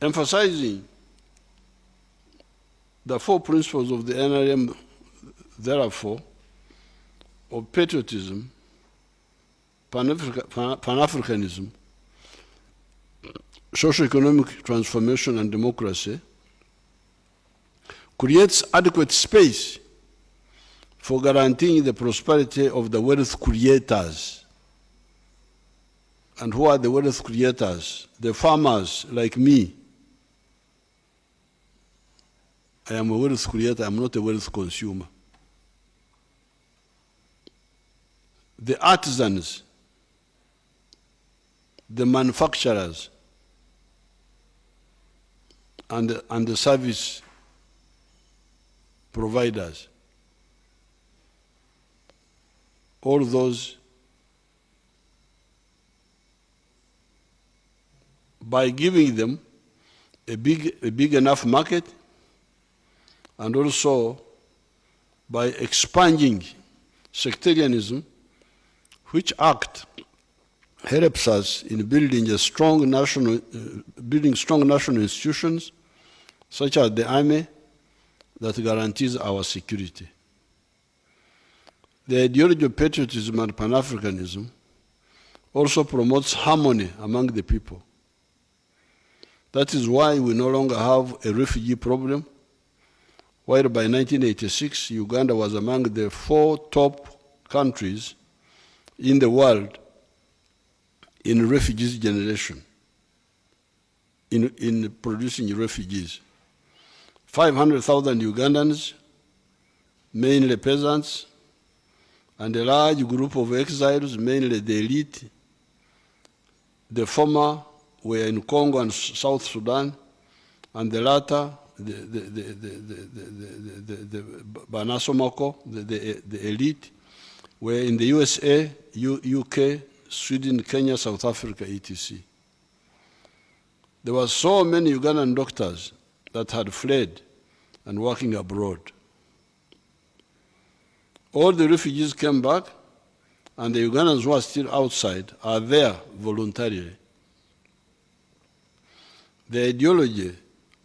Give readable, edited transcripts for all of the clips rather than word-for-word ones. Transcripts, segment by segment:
emphasizing the four principles of the NRM, therefore, of patriotism, Pan-Africanism, socio-economic transformation and democracy, creates adequate space for guaranteeing the prosperity of the wealth creators. And who are the wealth creators? The farmers like me. I am a wealth creator, I'm not a wealth consumer. The artisans, the manufacturers, and the service providers. All those, by giving them a big enough market, and also by expanding sectarianism, which act helps us in building strong national institutions, such as the army, that guarantees our security. The ideology of patriotism and Pan-Africanism also promotes harmony among the people. That is why we no longer have a refugee problem, while by 1986, Uganda was among the 4 top countries in the world in refugees generation, in producing refugees. 500,000 Ugandans, mainly peasants, and a large group of exiles, mainly the elite. The former were in Congo and South Sudan, and the latter, the Banasomako, the elite, were in the USA, UK, Sweden, Kenya, South Africa, etc. There were so many Ugandan doctors that had fled and working abroad. All the refugees came back, and the Ugandans who are still outside are there voluntarily. The ideology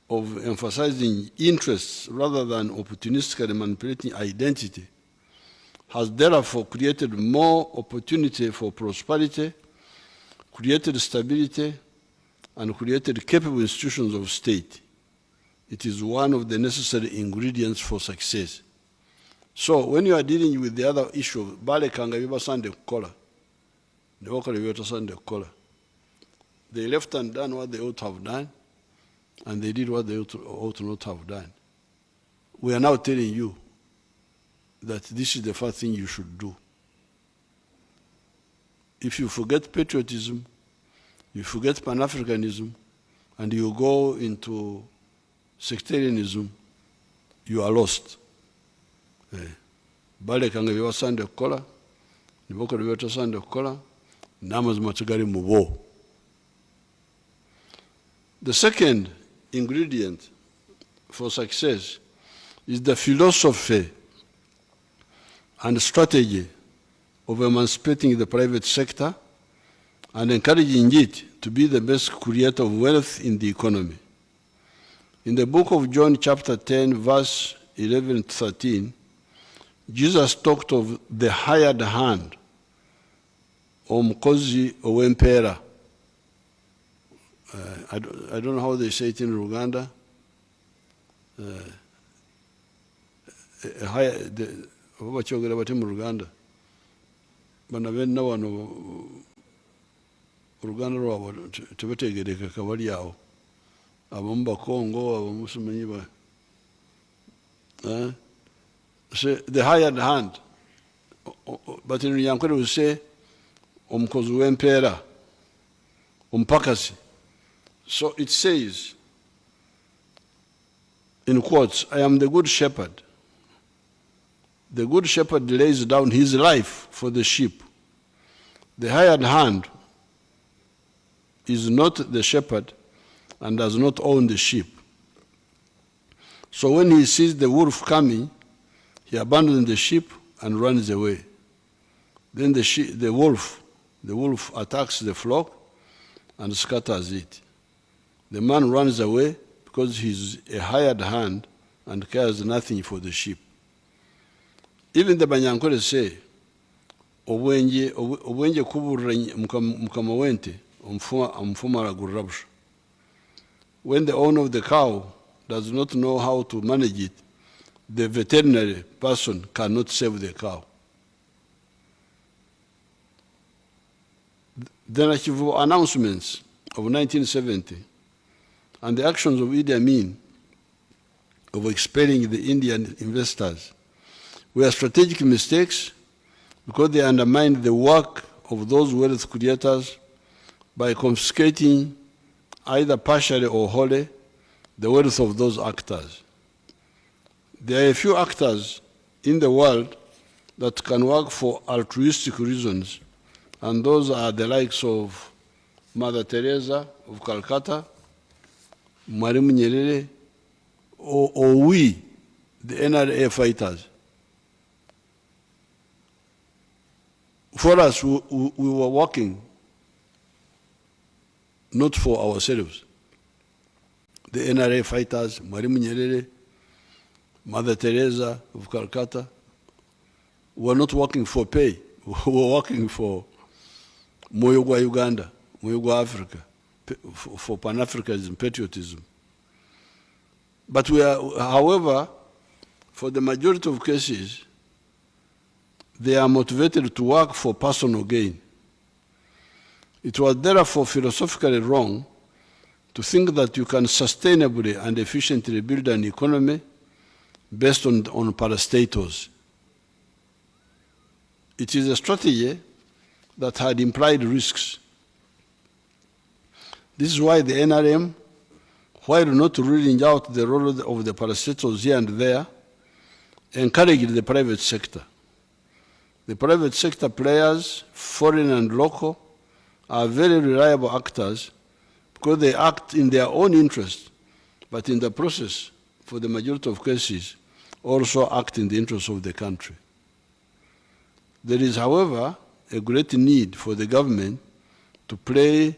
of emphasizing interests rather than opportunistically manipulating identity has therefore created more opportunity for prosperity, created stability, and created capable institutions of state. It is one of the necessary ingredients for success. So when you are dealing with the other issue of balekanga bibasande kukola, they left and done what they ought to have done, and they did what they ought not to have done. We are now telling you that this is the first thing you should do. If you forget patriotism, you forget Pan-Africanism, and you go into sectarianism, you are lost. Balekanga bibasande kukola, nibokola bibatasande kukola, namazima tegali mu bo. The second ingredient for success is the philosophy and strategy of emancipating the private sector and encouraging it to be the best creator of wealth in the economy. In the book of John chapter 10, verse 11 to 13, Jesus talked of the hired hand, omukozi ow'empeera. I don't know how they say it in Uganda. Bakyogera bati mu Uganda. Bano benna wano Oluganda lwabwe tebategerekeka bali awo. Abamu Bakongo, abamu simanyi ba. So the hired hand. But in Yankole we say omukozi w'empeera, omupakasi. So it says, in quotes, I am the good shepherd. The good shepherd lays down his life for the sheep. The hired hand is not the shepherd and does not own the sheep. So when he sees the wolf coming, he abandons the sheep and runs away. Then the wolf attacks the flock and scatters it. The man runs away because he's a hired hand and cares nothing for the sheep. Even the Banyankole say, obwenje kuburra mukama wente omufuma aragurrabusha. When the owner of the cow does not know how to manage it, the veterinary person cannot save the cow. The Nachivu announcements of 1970 and the actions of Idi Amin of expelling the Indian investors were strategic mistakes because they undermined the work of those wealth creators by confiscating either partially or wholly the wealth of those actors. There are a few actors in the world that can work for altruistic reasons, and those are the likes of Mother Teresa of Calcutta, Mwalimu Nyerere, or we, the NRA fighters. For us, we were working not for ourselves. The NRA fighters, Mwalimu Nyerere, Mother Teresa of Calcutta, were not working for pay. We were working for Moyo Uganda, Moyo Africa, for Pan-Africanism, patriotism. But we are, however, for the majority of cases, they are motivated to work for personal gain. It was therefore philosophically wrong to think that you can sustainably and efficiently build an economy based on parastatals. It is a strategy that had implied risks. This is why the NRM, while not ruling out the role of the parastatals here and there, encouraged the private sector. The private sector players, foreign and local, are very reliable actors because they act in their own interest, but in the process, for the majority of cases, also act in the interest of the country. There is, however, a great need for the government to play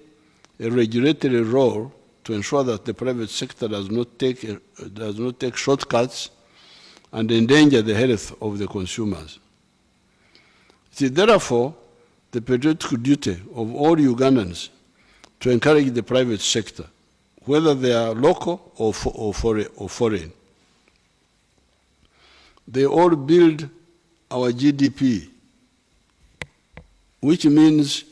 a regulatory role to ensure that the private sector does not take shortcuts and endanger the health of the consumers. It is therefore the patriotic duty of all Ugandans to encourage the private sector, whether they are local or foreign. They all build our GDP, which means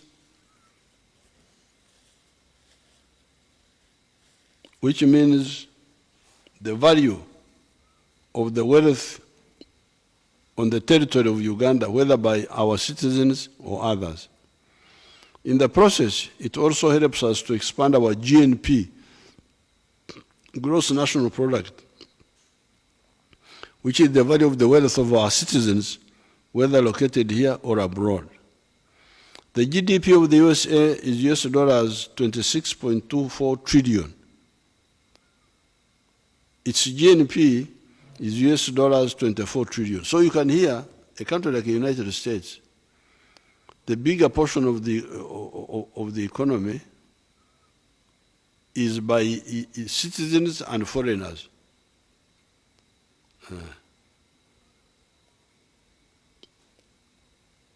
the value of the wealth on the territory of Uganda, whether by our citizens or others. In the process, it also helps us to expand our GNP, gross national product, which is the value of the wealth of our citizens, whether located here or abroad. The GDP of the USA is US dollars 26.24 trillion. Its GNP is US dollars 24 trillion. So you can hear a country like the United States, the bigger portion of the economy is by citizens and foreigners.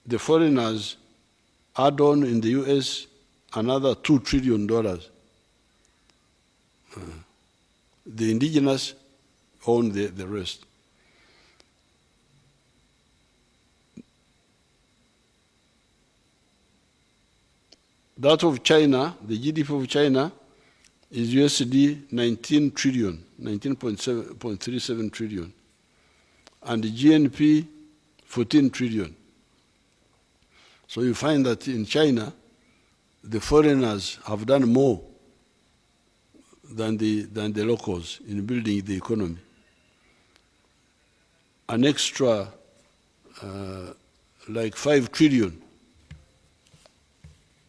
The foreigners add on in the US another $2 trillion. The indigenous own the rest. That of China, the GDP of China is USD 19 trillion, 19.37 trillion, and the GNP 14 trillion. So you find that in China, the foreigners have done more than the locals in building the economy. An extra like 5 trillion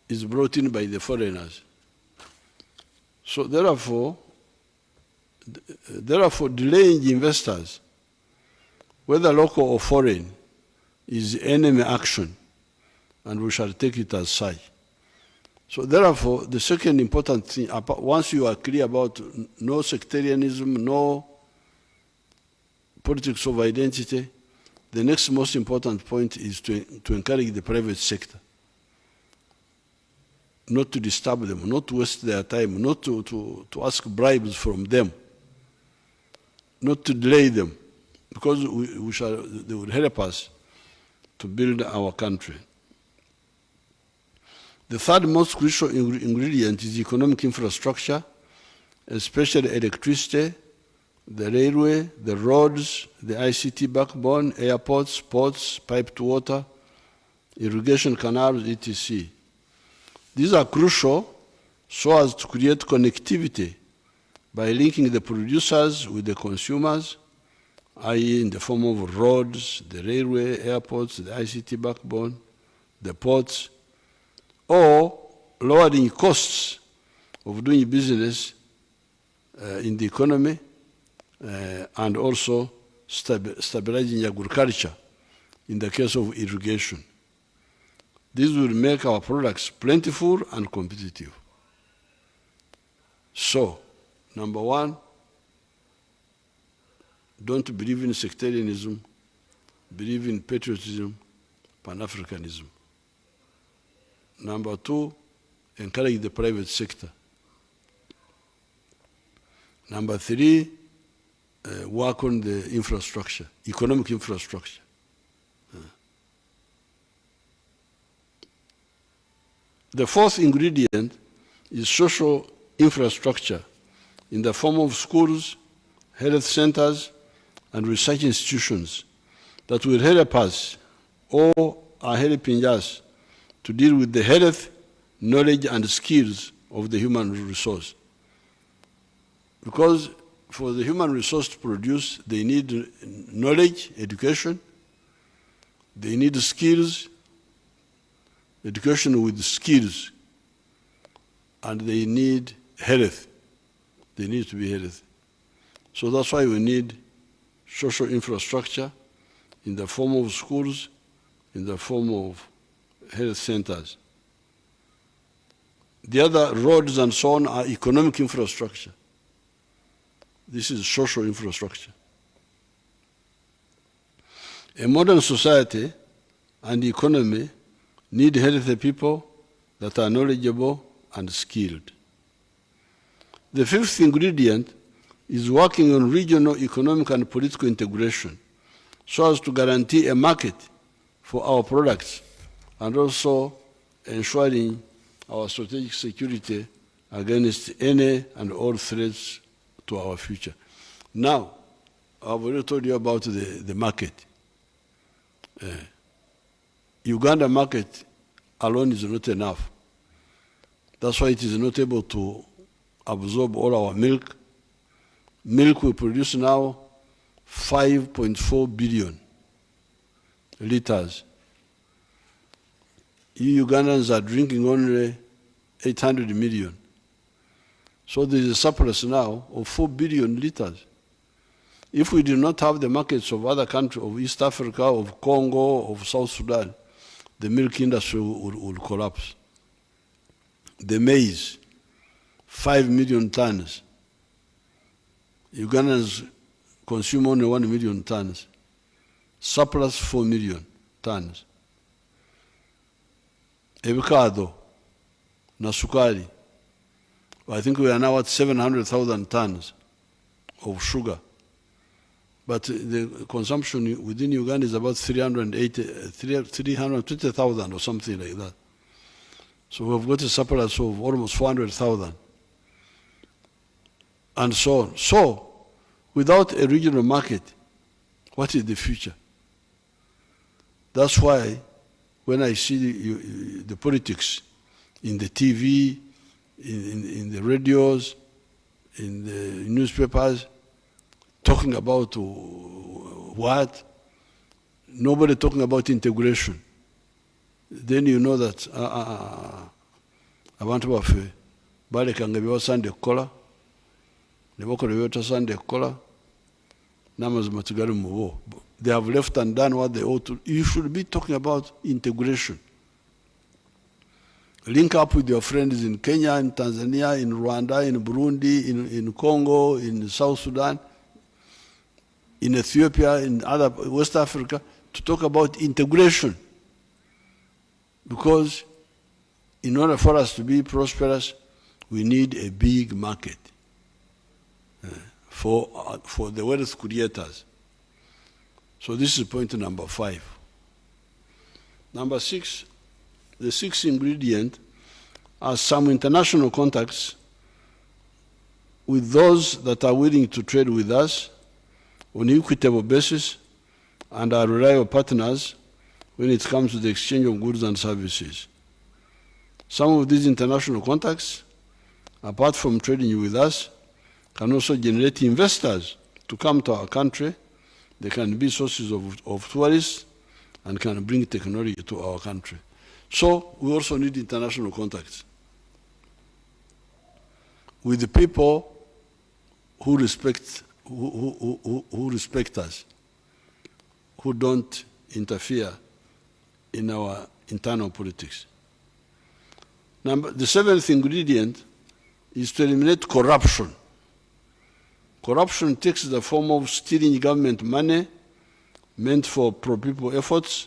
is brought in by the foreigners. So therefore, delaying investors, whether local or foreign, is enemy action, and we shall take it as such. So therefore, the second important thing, once you are clear about no sectarianism, no politics of identity, the next most important point is to encourage the private sector, not to disturb them, not to waste their time, not to ask bribes from them, not to delay them, because they will help us to build our country. The third most crucial ingredient is economic infrastructure, especially electricity, the railway, the roads, the ICT backbone, airports, ports, piped water, irrigation canals, etc. These are crucial so as to create connectivity by linking the producers with the consumers, i.e. in the form of roads, the railway, airports, the ICT backbone, the ports, or lowering costs of doing business in the economy, and also stabilizing agriculture in the case of irrigation. This will make our products plentiful and competitive. So, number one, don't believe in sectarianism, believe in patriotism, Pan-Africanism. Number two, encourage the private sector. Number three, work on the infrastructure, economic infrastructure. The fourth ingredient is social infrastructure in the form of schools, health centers, and research institutions that will help us or are helping us to deal with the health, knowledge, and skills of the human resource. Because for the human resource to produce, they need knowledge, education, they need skills, education with skills, and they need health. They need to be healthy. So that's why we need social infrastructure in the form of schools, in the form of health centers. The other roads and so on are economic infrastructure. This is social infrastructure. A modern society and economy need healthy people that are knowledgeable and skilled. The fifth ingredient is working on regional economic and political integration so as to guarantee a market for our products and also ensuring our strategic security against any and all threats to our future. Now, I've already told you about the market. Uganda market alone is not enough. That's why it is not able to absorb all our milk. Milk we produce now 5.4 billion liters. You Ugandans are drinking only 800 million. So there is a surplus now of 4 billion liters. If we do not have the markets of other countries, of East Africa, of Congo, of South Sudan, the milk industry will collapse. The maize, 5 million tons. Ugandans consume only 1 million tons. Surplus 4 million tons. Avocado, Nasukari, I think we are now at 700,000 tons of sugar. But the consumption within Uganda is about 320,000 or something like that. So we've got a surplus of almost 400,000. And so on. So, without a regional market, what is the future? That's why when I see the politics in the TV, in the radios, in the newspapers, talking about what? Nobody talking about integration. Then you know that abantu baffe balekanga byabasande kukola ne bakola byotasande kukola n'amazima tugali mu bo. They have left and done what they ought to. You should be talking about integration. Link up with your friends in Kenya, in Tanzania, in Rwanda, in Burundi, in Congo, in South Sudan, in Ethiopia, in other West Africa, to talk about integration. Because in order for us to be prosperous, we need a big market for the wealth creators. So this is point number 5. Number 6, the 6th ingredient are some international contacts with those that are willing to trade with us on an equitable basis and are reliable partners when it comes to the exchange of goods and services. Some of these international contacts, apart from trading with us, can also generate investors to come to our country. They can be sources of tourists and can bring technology to our country. So we also need international contacts with the people who respect, who respect us, who don't interfere in our internal politics. The 7th ingredient is to eliminate corruption. Corruption takes the form of stealing government money meant for pro-people efforts,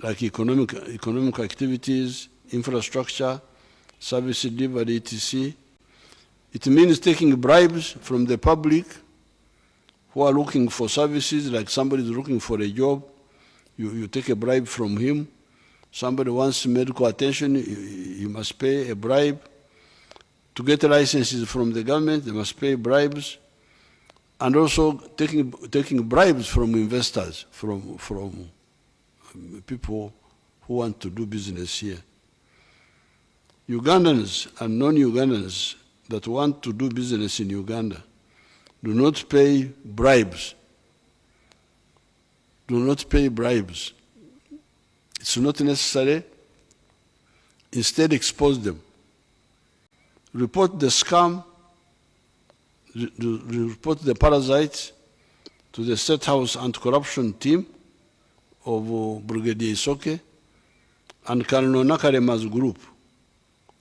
like economic activities, infrastructure, service delivery, etc. It means taking bribes from the public who are looking for services, like somebody is looking for a job, you take a bribe from him. Somebody wants medical attention, you must pay a bribe. To get licenses from the government, they must pay bribes. And also taking bribes from investors, from people who want to do business here. Ugandans and non-Ugandans that want to do business in Uganda do not pay bribes. Do not pay bribes. It's not necessary. Instead, expose them. Report the scam, report the parasites to the State House Anti-Corruption Team of Brigadier Isoke and Colonel Nakarema's group.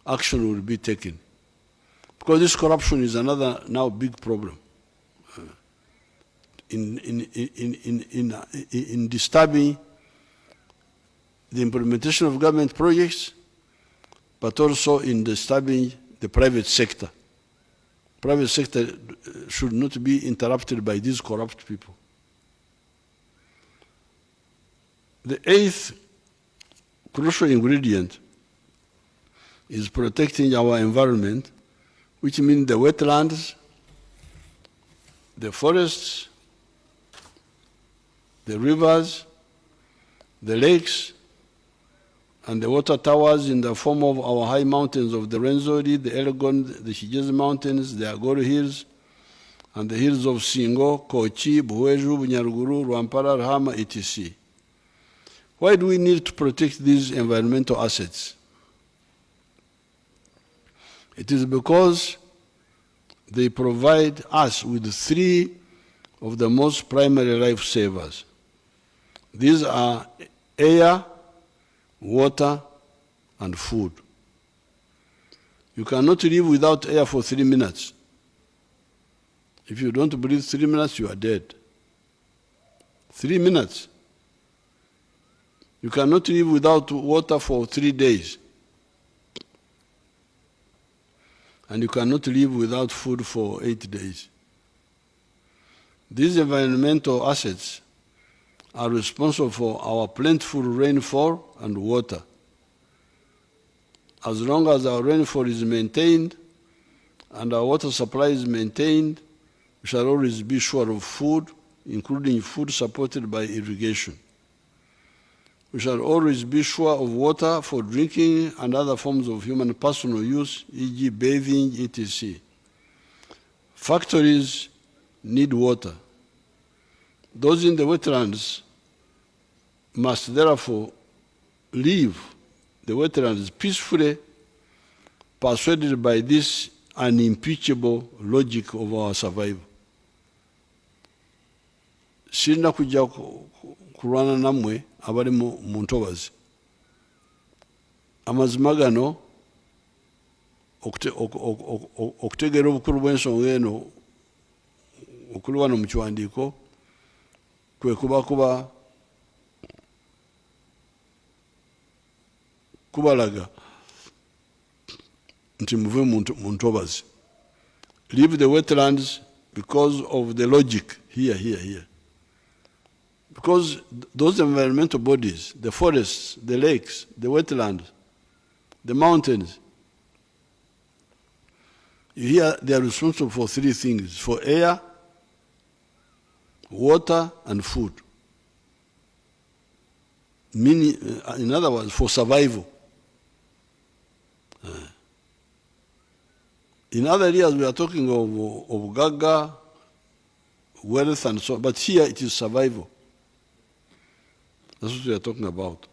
Action will be taken. Because this corruption is another now big problem in disturbing the implementation of government projects, but also in disturbing the private sector. Private sector should not be interrupted by these corrupt people. The 8th crucial ingredient is protecting our environment, which means the wetlands, the forests, the rivers, the lakes, and the water towers in the form of our high mountains of the Rwenzori, the Elgon, the Kigezi Mountains, the Agoro Hills, and the hills of Singo, Kochi, Buweju, Bunyaruguru, Rwampara, Rahama, etc. Why do we need to protect these environmental assets? It is because they provide us with 3 of the most primary lifesavers. These are air, water, and food. You cannot live without air for 3 minutes. If you don't breathe 3 minutes, you are dead. 3 minutes. You cannot live without water for 3 days. And you cannot live without food for 8 days. These environmental assets are responsible for our plentiful rainfall and water. As long as our rainfall is maintained and our water supply is maintained, we shall always be sure of food, including food supported by irrigation. We shall always be sure of water for drinking and other forms of human personal use, e.g. bathing, etc. Factories need water. Those in the wetlands must therefore leave the wetlands peacefully, persuaded by this unimpeachable logic of our survival. Sirina kujja kulwana namwe abali mu ntobazi. amazima gano okutegeera obukulu bw'ensonga eno okuli wano mu kiwandiiko kwe kubalaga nti muve mu ntobazi. Leave the wetlands because of the logic here. Because those environmental bodies, the forests, the lakes, the wetlands, the mountains, here they are responsible for three things: for air, water, and food. Meaning, in other words, for survival. In other areas, we are talking of gaga, wealth, and so on, but here it is survival. That's what we are talking about.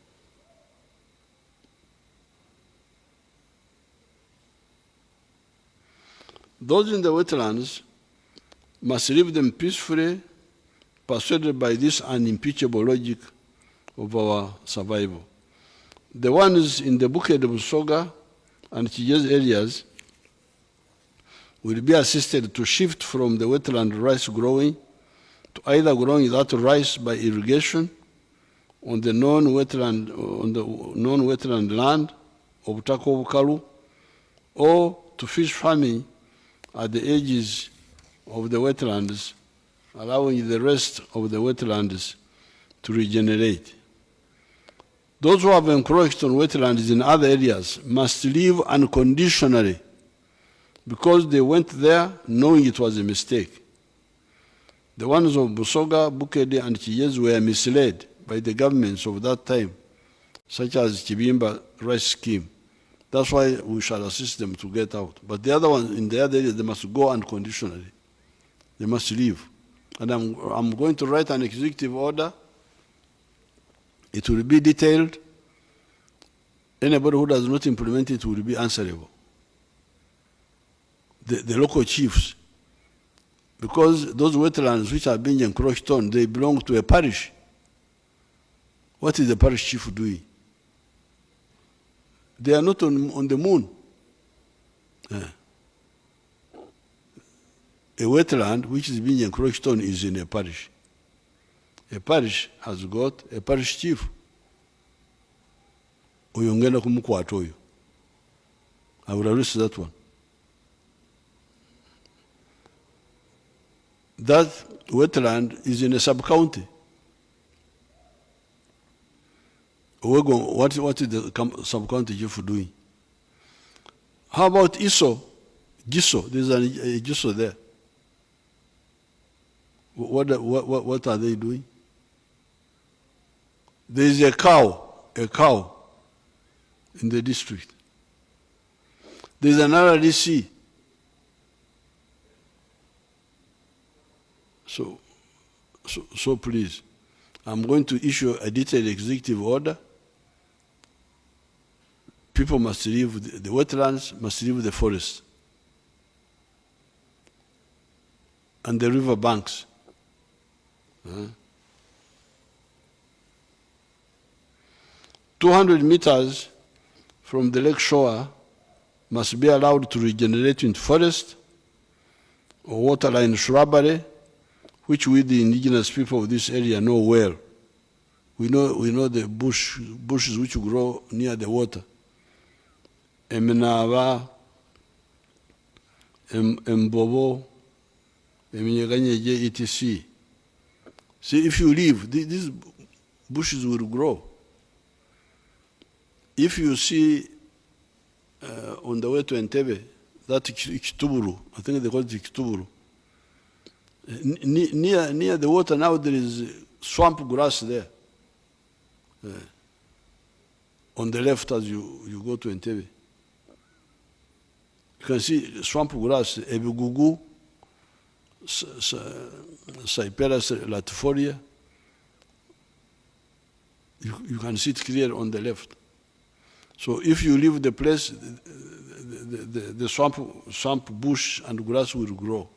Those in the wetlands must leave them peacefully, persuaded by this unimpeachable logic of our survival. The ones in the Bukede, Busoga, and Chijez areas will be assisted to shift from the wetland rice growing to either growing that rice by irrigation on the non-wetland land of Butako Bukalu, or to fish farming at the edges of the wetlands, allowing the rest of the wetlands to regenerate. Those who have encroached on wetlands in other areas must leave unconditionally because they went there knowing it was a mistake. The ones of Busoga, Bukede, and Chiyez were misled by the governments of that time, such as Chibimba rice scheme. That's why we shall assist them to get out. But the other ones, in the other areas, they must go unconditionally. They must leave. And I'm going to write an executive order. It will be detailed. Anybody who does not implement it will be answerable. The local chiefs, because those wetlands which are being encroached on, they belong to a parish. What is the parish chief doing? They are not on the moon. A wetland which is being encroached on is in a parish. A parish has got a parish chief. Oyongenda kumukwata oyo. I will arrest that one. That wetland is in a sub-county. What is the sub-county chief doing? How about Giso? There's a Giso there. What are they doing? There is a cow in the district. There is another DC. So please, I'm going to issue a detailed executive order. People must leave the wetlands, must leave the forest and the river banks. 200 meters from the lake shore must be allowed to regenerate into forest or waterline shrubbery, which we, the indigenous people of this area, know well. We know the bushes which grow near the water. Eminava, Mbobo, Eminyeganyeje, etc. See, if you leave, these bushes will grow. If you see on the way to Entebbe, that Ikituburu, I think they call it Ikituburu, near the water now there is swamp grass there. On the left as you go to Entebbe. You can see swamp grass, Ebigugu, Cyperus latifolia. You can see it clear on the left. So if you leave the place, the swamp bush and grass will grow.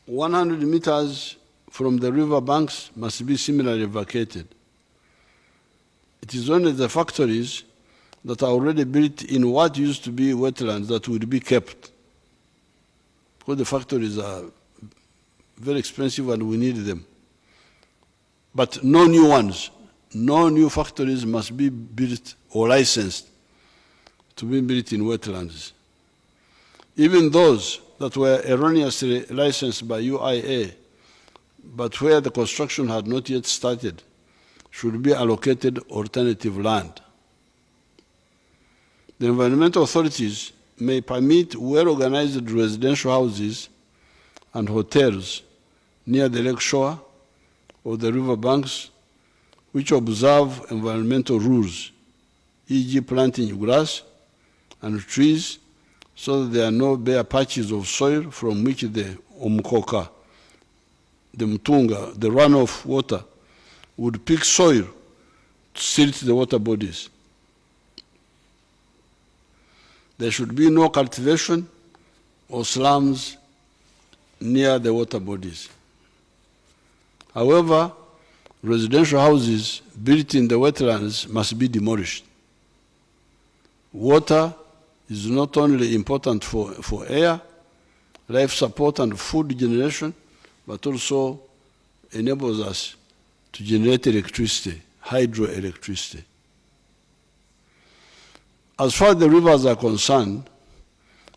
100 meters from the river banks must be similarly vacated. It is only the factories that are already built in what used to be wetlands that would be kept. Because the factories are very expensive and we need them. But no new ones, no new factories must be built or licensed to be built in wetlands. Even those that were erroneously licensed by UIA, but where the construction had not yet started, should be allocated alternative land. The environmental authorities may permit well-organized residential houses and hotels near the lake shore or the river banks which observe environmental rules, e.g. planting grass and trees so that there are no bare patches of soil from which the umkoka, the mtunga, the runoff water, would pick soil to silt the water bodies. There should be no cultivation or slums near the water bodies. However, residential houses built in the wetlands must be demolished. Water is not only important for air, life support and food generation, but also enables us to generate electricity, hydroelectricity. As far as the rivers are concerned,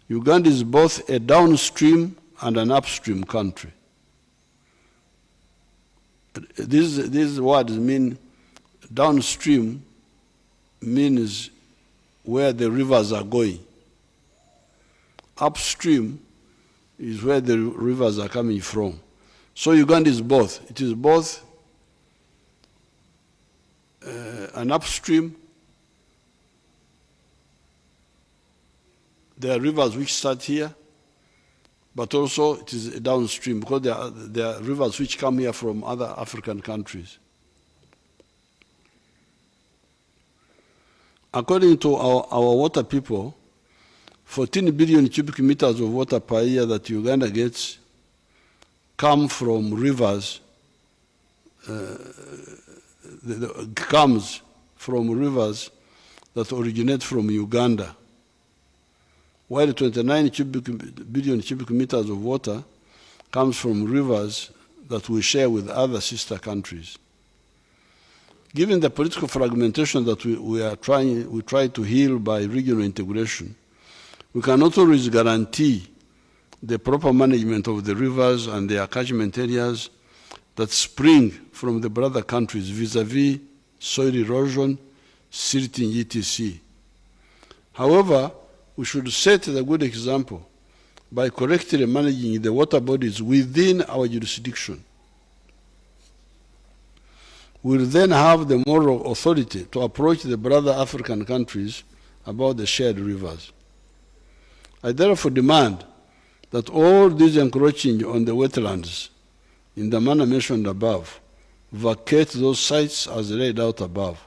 Uganda is both a downstream and an upstream country. These words mean downstream means where the rivers are going. Upstream is where the rivers are coming from. So Uganda is both. It is both an upstream. There are rivers which start here, but also it is downstream because there are rivers which come here from other African countries. According to our water people, 14 billion cubic meters of water per year that Uganda gets come from rivers, comes from rivers that originate from Uganda, while 29 billion cubic meters of water comes from rivers that we share with other sister countries. Given the political fragmentation that we try to heal by regional integration, we cannot always guarantee the proper management of the rivers and their catchment areas that spring from the brother countries vis-à-vis soil erosion, silting, etc. However, we should set the good example by correctly managing the water bodies within our jurisdiction. We will then have the moral authority to approach the brother African countries about the shared rivers. I therefore demand that all these encroaching on the wetlands in the manner mentioned above vacate those sites as laid out above.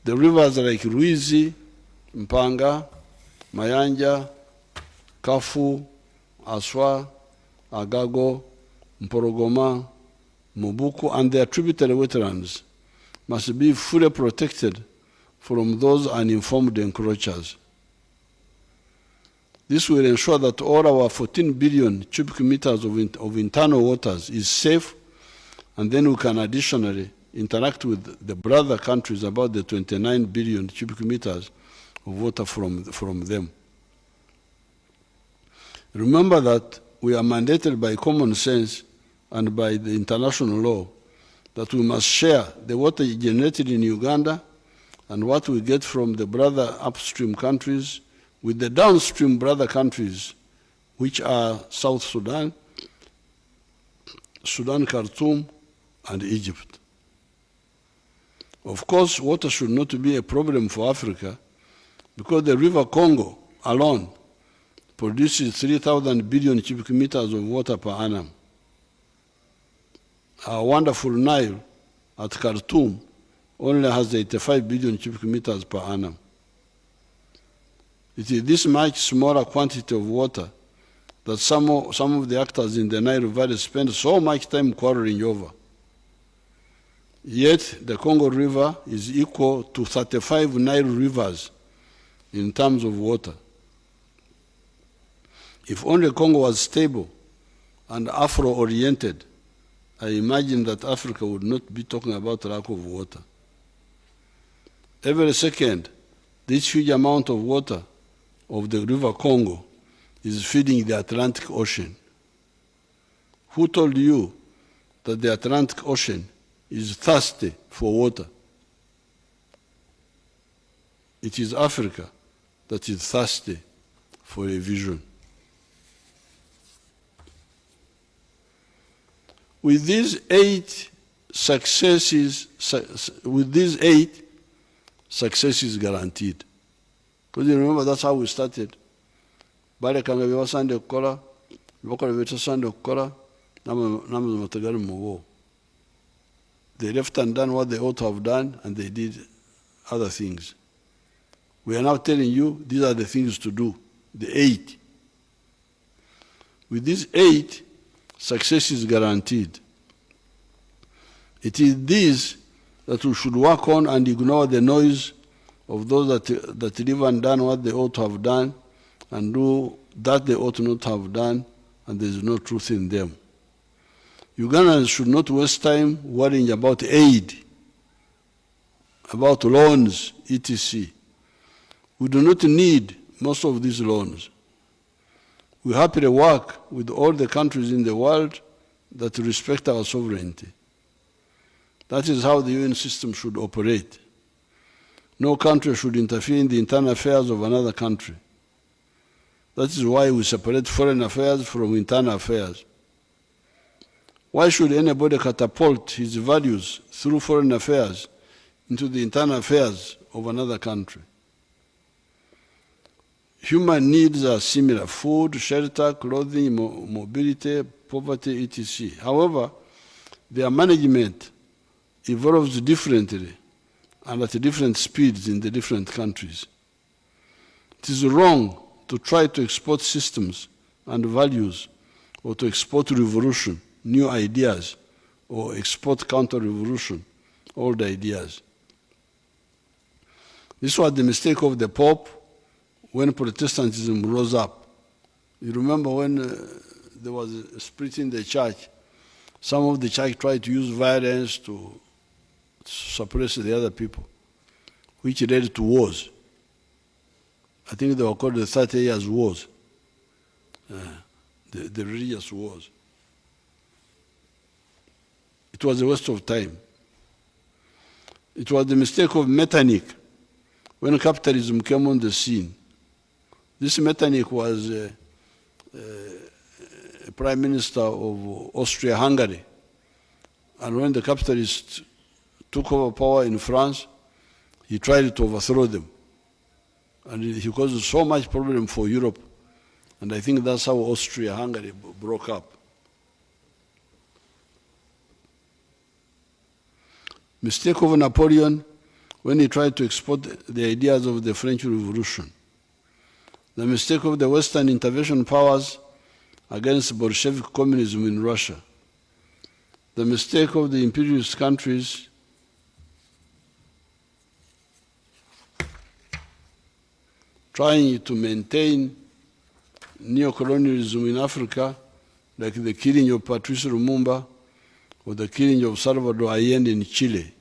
The rivers like Ruizi, Mpanga, Mayanja, Kafu, Aswa, Agago, Mporogoma, Mubuku, and their tributary wetlands must be fully protected from those uninformed encroachers. This will ensure that all our 14 billion cubic meters of internal waters is safe, and then we can additionally interact with the brother countries about the 29 billion cubic meters of water from them. Remember that we are mandated by common sense and by the international law that we must share the water generated in Uganda and what we get from the brother upstream countries with the downstream brother countries, which are South Sudan, Sudan, Khartoum, and Egypt. Of course, water should not be a problem for Africa because the river Congo alone produces 3,000 billion cubic meters of water per annum. Our wonderful Nile at Khartoum only has 85 billion cubic meters per annum. It is this much smaller quantity of water that some of the actors in the Nile Valley spend so much time quarreling over. Yet the Congo River is equal to 35 Nile rivers in terms of water. If only Congo was stable and Afro-oriented, I imagine that Africa would not be talking about lack of water. Every second, this huge amount of water of the river Congo is feeding the Atlantic Ocean. Who told you that the Atlantic Ocean is thirsty for water? It is Africa that is thirsty for a vision. With these eight successes guaranteed. Because you remember that's how we started. Barekanga bibasande kukola, bibakola bitasande kukola, namwe matagari mu. They left undone what they ought to have done, and they did other things. We are now telling you these are the things to do, the 8. With these 8, success is guaranteed. It is these that we should work on and ignore the noise of those that live undone what they ought to have done and do that they ought not to have done, and there is no truth in them. Ugandans should not waste time worrying about aid, about loans, etc. We do not need most of these loans. We happily work with all the countries in the world that respect our sovereignty. That is how the UN system should operate. No country should interfere in the internal affairs of another country. That is why we separate foreign affairs from internal affairs. Why should anybody catapult his values through foreign affairs into the internal affairs of another country? Human needs are similar: food, shelter, clothing, mobility, poverty, etc. However, their management evolves differently and at different speeds in the different countries. It is wrong to try to export systems and values, or to export revolution, new ideas, or export counter-revolution, old ideas. This was the mistake of the Pope when Protestantism rose up. You remember when there was a split in the church, some of the church tried to use violence to suppress the other people, which led to wars. I think they were called the 30 Years' Wars, the religious wars. It was a waste of time. It was the mistake of Metternich when capitalism came on the scene. This Metternich was a prime minister of Austria-Hungary. And when the capitalists took over power in France, he tried to overthrow them. And he caused so much problem for Europe. And I think that's how Austria-Hungary broke up. Mistake of Napoleon when he tried to export the ideas of the French Revolution. The mistake of the Western intervention powers against Bolshevik communism in Russia. The mistake of the imperialist countries trying to maintain neo-colonialism in Africa, like the killing of Patrice Lumumba or the killing of Salvador Allende in Chile.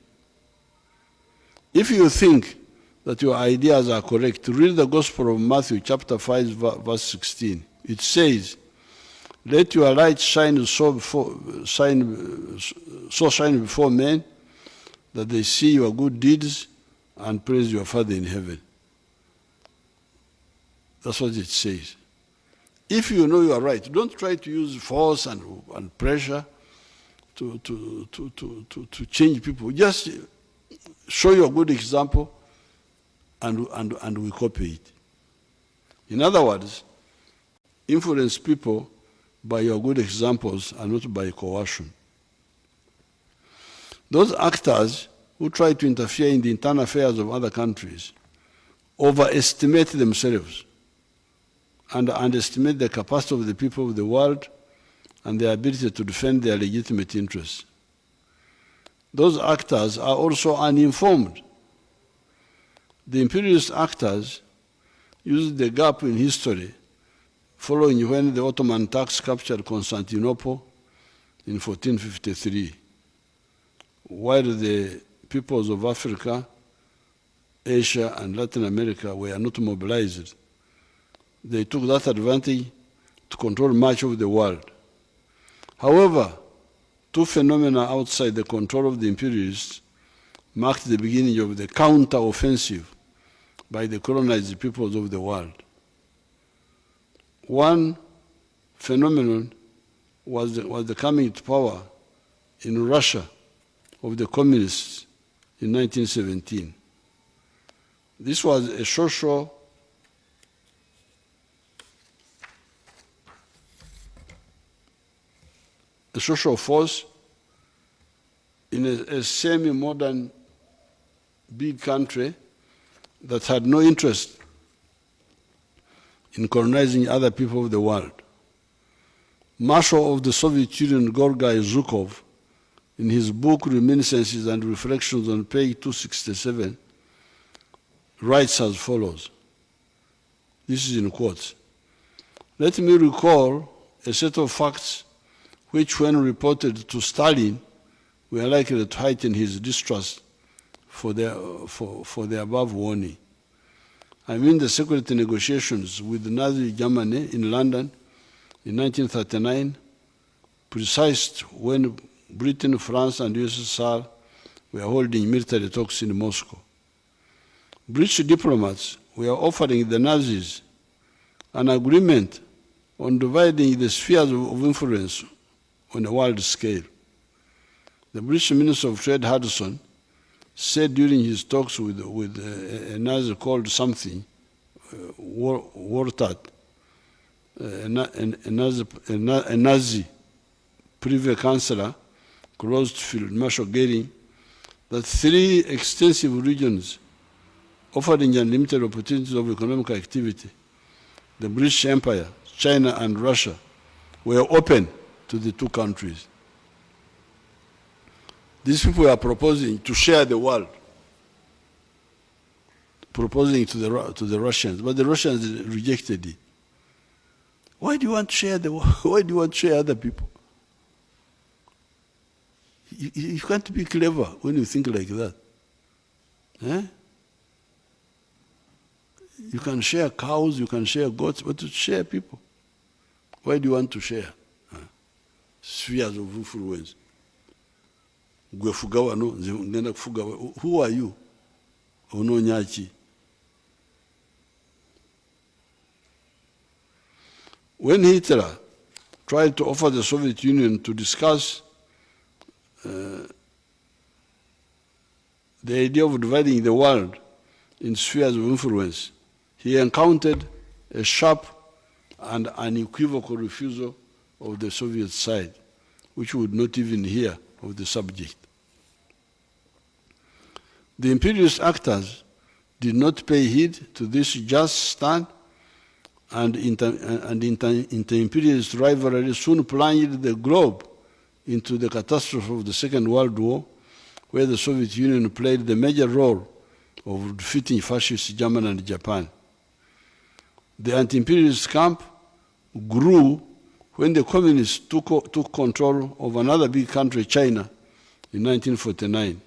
If you think that your ideas are correct, read the Gospel of Matthew, chapter 5, verse 16. It says, "Let your light shine so shine before men that they see your good deeds and praise your Father in heaven." That's what it says. If you know you are right, don't try to use force and pressure to change people. Just show your good example and we copy it. In other words, influence people by your good examples and not by coercion. Those actors who try to interfere in the internal affairs of other countries overestimate themselves and underestimate the capacity of the people of the world and their ability to defend their legitimate interests. those actors are also uninformed. The imperialist actors used the gap in history following when the Ottoman Turks captured Constantinople in 1453, while the peoples of Africa, Asia, and Latin America were not mobilized. They took that advantage to control much of the world. However, two phenomena outside the control of the imperialists marked the beginning of the counter-offensive by the colonized peoples of the world. One phenomenon was the coming to power in Russia of the communists in 1917. This was a social force in a semi-modern big country that had no interest in colonizing other people of the world. Marshal of the Soviet Union Gorgy Zhukov, in his book Reminiscences and Reflections on page 267, writes as follows. This is in quotes. Let me recall a set of facts which, when reported to Stalin, were likely to heighten his distrust for the above warning. I mean the secret negotiations with Nazi Germany in London in 1939, precisely when Britain, France, and USSR were holding military talks in Moscow. British diplomats were offering the Nazis an agreement on dividing the spheres of influence on a world scale. The British Minister of Trade, Hudson, said during his talks with a Nazi called something, Wartat, a Nazi Privy Councillor, close to Field Marshal Goering, that three extensive regions offering unlimited opportunities of economic activity, the British Empire, China, and Russia, were open to the two countries. These people are proposing to share the world, proposing to the Russians, but the Russians rejected it. Why do you want to share the world? Why do you want to share other people? You can't be clever when you think like that. Eh? You can share cows, you can share goats, but to share people. Why do you want to share? Spheres of influence. Who are you? When Hitler tried to offer the Soviet Union to discuss the idea of dividing the world in spheres of influence, he encountered a sharp and unequivocal refusal of the Soviet side, which would not even hear of the subject. The imperialist actors did not pay heed to this just stand, and inter-imperialist rivalry soon plunged the globe into the catastrophe of the Second World War, where the Soviet Union played the major role of defeating fascist Germany and Japan. The anti-imperialist camp grew when the communists took control of another big country, China, in 1949.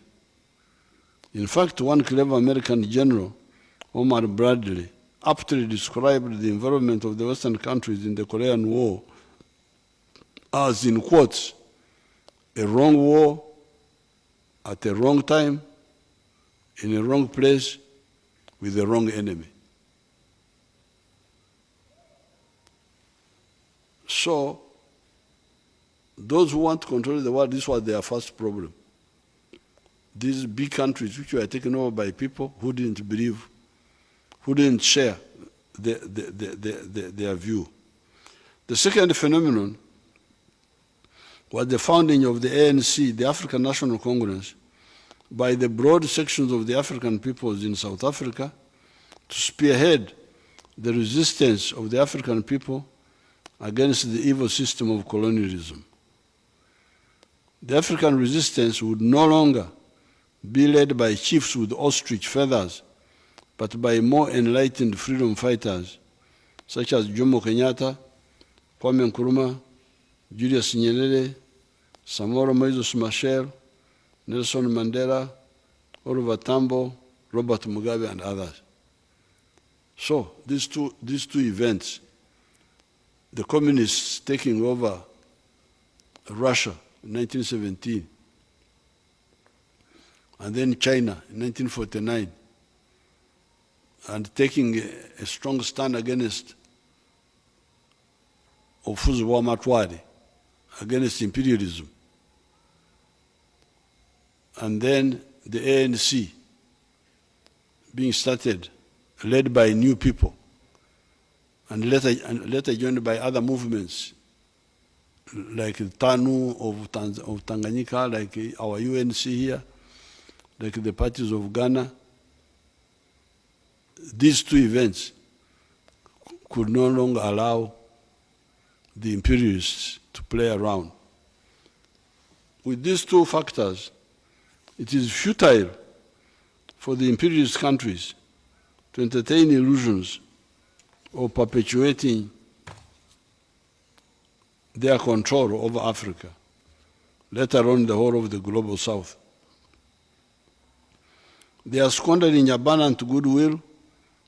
In fact, one clever American general, Omar Bradley, aptly described the involvement of the Western countries in the Korean War as, in quotes, a wrong war at a wrong time, in a wrong place, with the wrong enemy. So, those who want to control the world, this was their first problem. These big countries which were taken over by people who didn't believe, who didn't share their view. The second phenomenon was the founding of the ANC, the African National Congress, by the broad sections of the African peoples in South Africa to spearhead the resistance of the African people against the evil system of colonialism. The African resistance would no longer be led by chiefs with ostrich feathers, but by more enlightened freedom fighters such as Jomo Kenyatta, Kwame Nkrumah, Julius Nyerere, Samora Moses Machel, Nelson Mandela, Oliver Tambo, Robert Mugabe, and others. So these two events, the communists taking over Russia in 1917, and then China in 1949, and taking a strong stand against Ofuzu wa Matwari, against imperialism. And then the ANC being started, led by new people, and later joined by other movements, like the TANU of Tanganyika, like our UNC here, like the parties of Ghana. These two events could no longer allow the imperialists to play around. With these two factors, it is futile for the imperialist countries to entertain illusions of perpetuating their control over Africa, let alone the whole of the global South. They are squandering abundant goodwill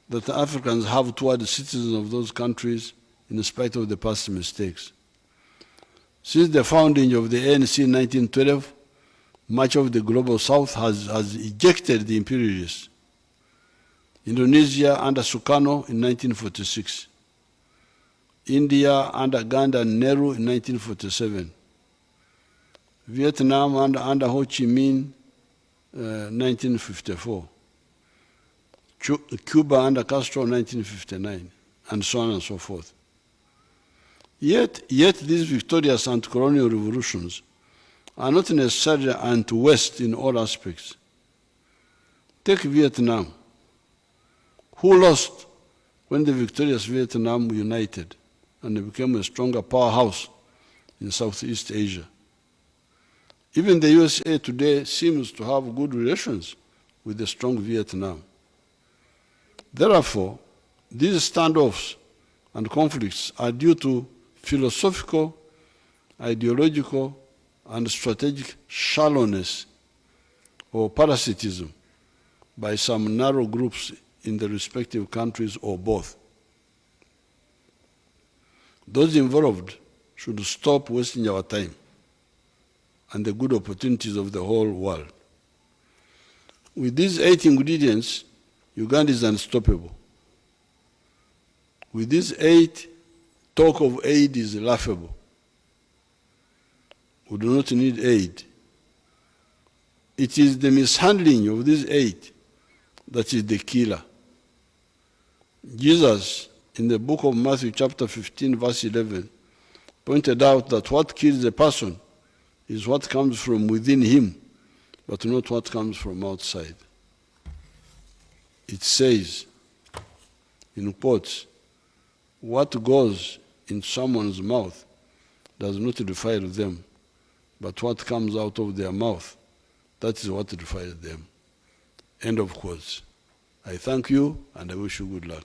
that the Africans have toward the citizens of those countries in spite of the past mistakes. Since the founding of the ANC in 1912, much of the global South has ejected the imperialists. Indonesia under Sukarno in 1946. India under Gandhi and Nehru in 1947. Vietnam under Ho Chi Minh 1954. Cuba under Castro 1959, and so on and so forth. Yet these victorious anti-colonial revolutions are not necessarily anti-West in all aspects. Take Vietnam. Who lost when the victorious Vietnam united and became a stronger powerhouse in Southeast Asia? Even the USA today seems to have good relations with the strong Vietnam. Therefore, these standoffs and conflicts are due to philosophical, ideological, and strategic shallowness or parasitism by some narrow groups in the respective countries or both. Those involved should stop wasting our time and the good opportunities of the whole world. With these 8 ingredients, Uganda is unstoppable. With these 8, talk of aid is laughable. We do not need aid. It is the mishandling of these 8 that is the killer. Jesus, in the book of Matthew chapter 15, verse 11, pointed out that what kills a person is what comes from within him, but not what comes from outside. It says, in quotes, what goes in someone's mouth does not defile them, but what comes out of their mouth, that is what defiles them. End of quotes. I thank you and I wish you good luck.